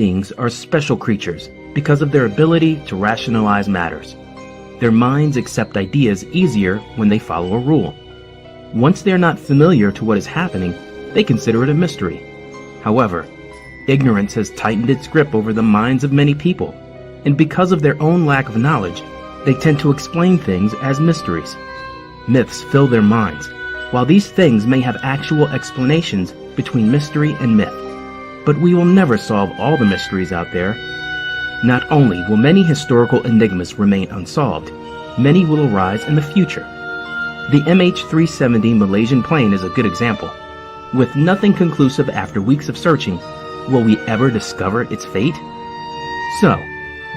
beings are special creatures because of their ability to rationalize matters. Their minds accept ideas easier when they follow a rule. Once they are not familiar to what is happening, they consider it a mystery. However, ignorance has tightened its grip over the minds of many people, and because of their own lack of knowledge, they tend to explain things as mysteries. Myths fill their minds. While these things may have actual explanations between mystery and myth, but we will never solve all the mysteries out there. Not only will many historical enigmas remain unsolved, many will arise in the future. The MH370 Malaysian plane is a good example. With nothing conclusive after weeks of searching, will we ever discover its fate? So,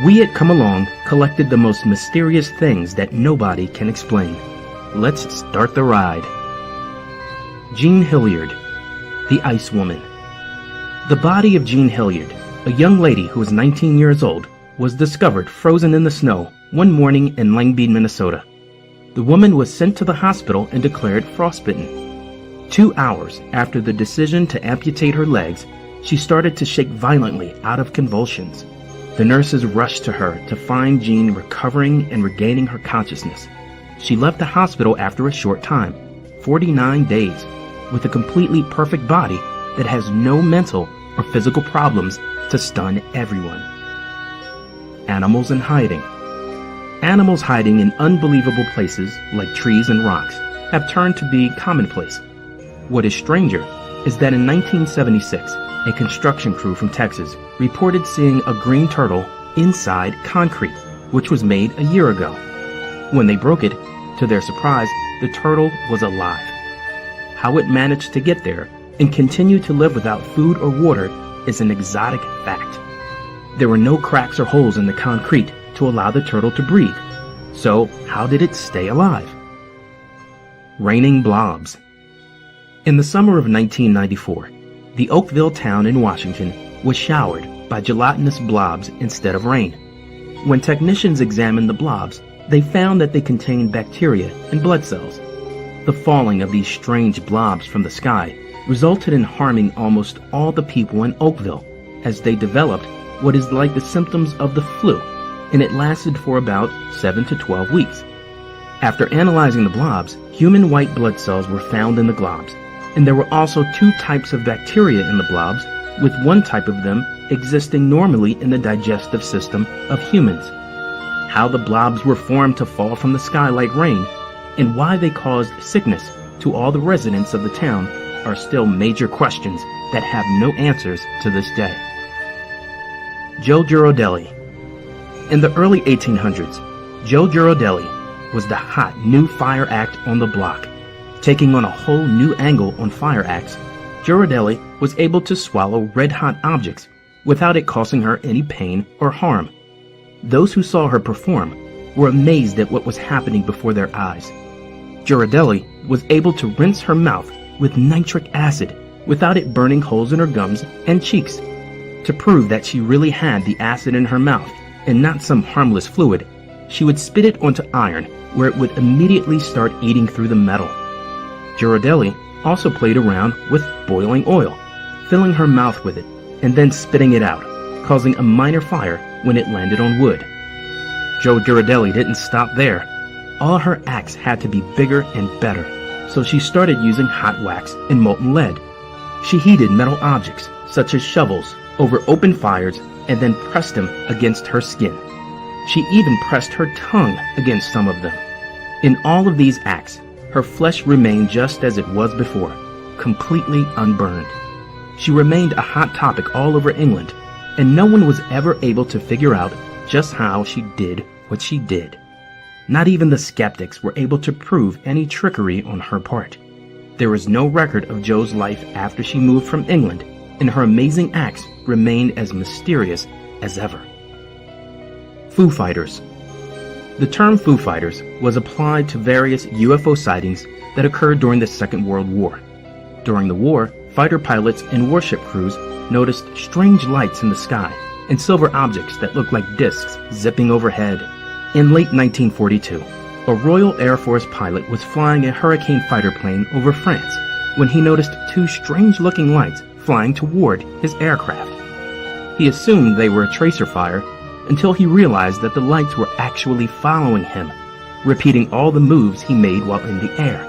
we at Come Along collected the most mysterious things that nobody can explain. Let's start the ride. Jean Hilliard, the Ice Woman. The body of Jean Hilliard, a young lady who was 19 years old, was discovered frozen in the snow one morning in Langbean, Minnesota. The woman was sent to the hospital and declared frostbitten. 2 hours after the decision to amputate her legs, she started to shake violently out of convulsions. The nurses rushed to her to find Jean recovering and regaining her consciousness. She left the hospital after a short time, 49 days, with a completely perfect body that has no mental or physical problems to stun everyone. Animals in hiding. Animals hiding in unbelievable places like trees and rocks have turned to be commonplace. What is stranger is that in 1976, a construction crew from Texas reported seeing a green turtle inside concrete, which was made a year ago. When they broke it, to their surprise, the turtle was alive. How it managed to get there and continue to live without food or water is an exotic fact. There were no cracks or holes in the concrete to allow the turtle to breathe. So how did it stay alive? Raining blobs. In the summer of 1994, the Oakville town in Washington was showered by gelatinous blobs instead of rain. When technicians examined the blobs, they found that they contained bacteria and blood cells. The falling of these strange blobs from the sky resulted in harming almost all the people in Oakville, as they developed what is like the symptoms of the flu, and it lasted for about 7 to 12 weeks. After analyzing the blobs, human white blood cells were found in the globs, and there were also 2 types of bacteria in the blobs, with one type of them existing normally in the digestive system of humans. How the blobs were formed to fall from the sky like rain, and why they caused sickness to all the residents of the town are still major questions that have no answers to this day. Joe Girardelli. In the early 1800s, Joe Girardelli was the hot new fire act on the block. Taking on a whole new angle on fire acts, Girardelli was able to swallow red-hot objects without it causing her any pain or harm. Those who saw her perform were amazed at what was happening before their eyes. Girardelli was able to rinse her mouth with nitric acid without it burning holes in her gums and cheeks. To prove that she really had the acid in her mouth and not some harmless fluid, she would spit it onto iron where it would immediately start eating through the metal. Girardelli also played around with boiling oil, filling her mouth with it and then spitting it out, causing a minor fire when it landed on wood. Joe Girardelli didn't stop there. All her acts had to be bigger and better, so she started using hot wax and molten lead. She heated metal objects, such as shovels, over open fires and then pressed them against her skin. She even pressed her tongue against some of them. In all of these acts, her flesh remained just as it was before, completely unburned. She remained a hot topic all over England, and no one was ever able to figure out just how she did what she did. Not even the skeptics were able to prove any trickery on her part. There is no record of Joe's life after she moved from England, and her amazing acts remained as mysterious as ever. Foo Fighters. The term Foo Fighters was applied to various UFO sightings that occurred during the Second World War. During the war, fighter pilots and warship crews noticed strange lights in the sky and silver objects that looked like discs zipping overhead. In late 1942, a Royal Air Force pilot was flying a Hurricane fighter plane over France when he noticed 2 strange-looking lights flying toward his aircraft. He assumed they were a tracer fire until he realized that the lights were actually following him, repeating all the moves he made while in the air.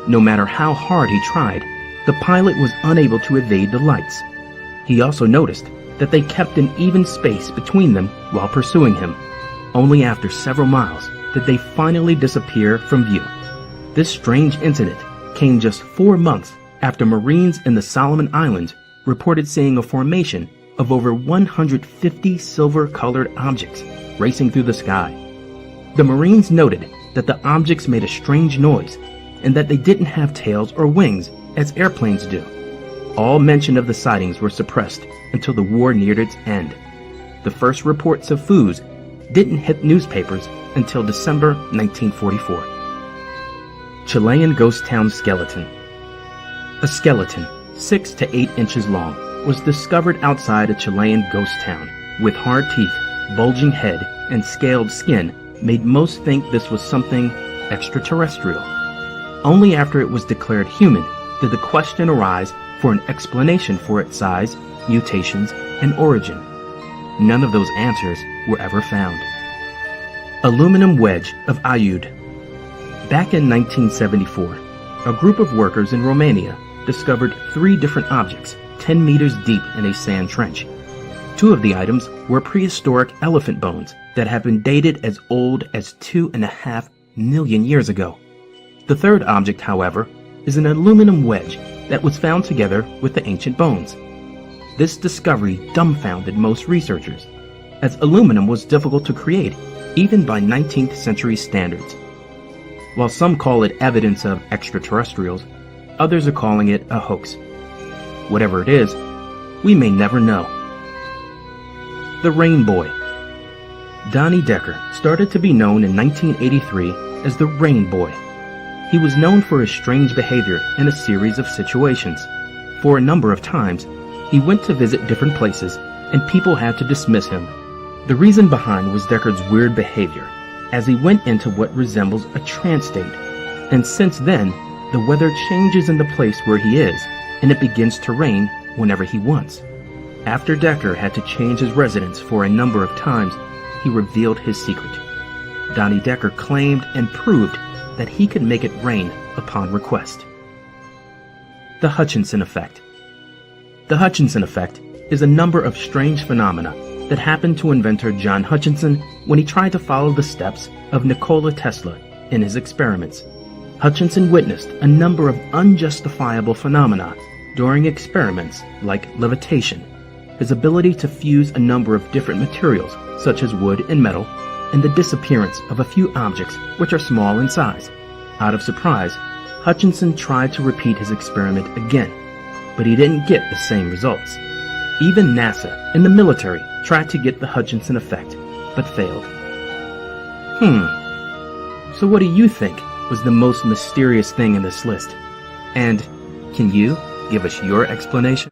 No matter how hard he tried, the pilot was unable to evade the lights. He also noticed that they kept an even space between them while pursuing him. Only after several miles did they finally disappear from view. This strange incident came just 4 months after Marines in the Solomon Islands reported seeing a formation of over 150 silver-colored objects racing through the sky. The Marines noted that the objects made a strange noise and that they didn't have tails or wings as airplanes do. All mention of the sightings were suppressed until the war neared its end. The first reports of FOOs didn't hit newspapers until December 1944. Chilean Ghost Town Skeleton. A skeleton 6 to 8 inches long was discovered outside a Chilean ghost town with hard teeth, bulging head, and scaled skin made most think this was something extraterrestrial. Only after it was declared human did the question arise for an explanation for its size, mutations, and origin. None of those answers were ever found. Aluminum wedge of Aiud. Back in 1974, a group of workers in Romania discovered 3 different objects 10 meters deep in a sand trench. 2 of the items were prehistoric elephant bones that have been dated as old as 2.5 million years ago. The third object, however, is an aluminum wedge that was found together with the ancient bones. This discovery dumbfounded most researchers, as aluminum was difficult to create even by 19th century standards. While some call it evidence of extraterrestrials, others are calling it a hoax. Whatever it is, we may never know. The Rain Boy. Donnie Decker started to be known in 1983 as the Rain Boy. He was known for his strange behavior in a series of situations. For a number of times, he went to visit different places and people had to dismiss him. The reason behind was Decker's weird behavior, as he went into what resembles a trance state. And since then, the weather changes in the place where he is, and it begins to rain whenever he wants. After Decker had to change his residence for a number of times, he revealed his secret. Donnie Decker claimed and proved that he could make it rain upon request. The Hutchinson Effect. The Hutchinson Effect is a number of strange phenomena that happened to inventor John Hutchinson when he tried to follow the steps of Nikola Tesla in his experiments. Hutchinson witnessed a number of unjustifiable phenomena during experiments like levitation, his ability to fuse a number of different materials such as wood and metal, and the disappearance of a few objects which are small in size. Out of surprise, Hutchinson tried to repeat his experiment again, but he didn't get the same results. Even NASA and the military tried to get the Hutchinson effect, but failed. So what do you think was the most mysterious thing in this list? And can you give us your explanation?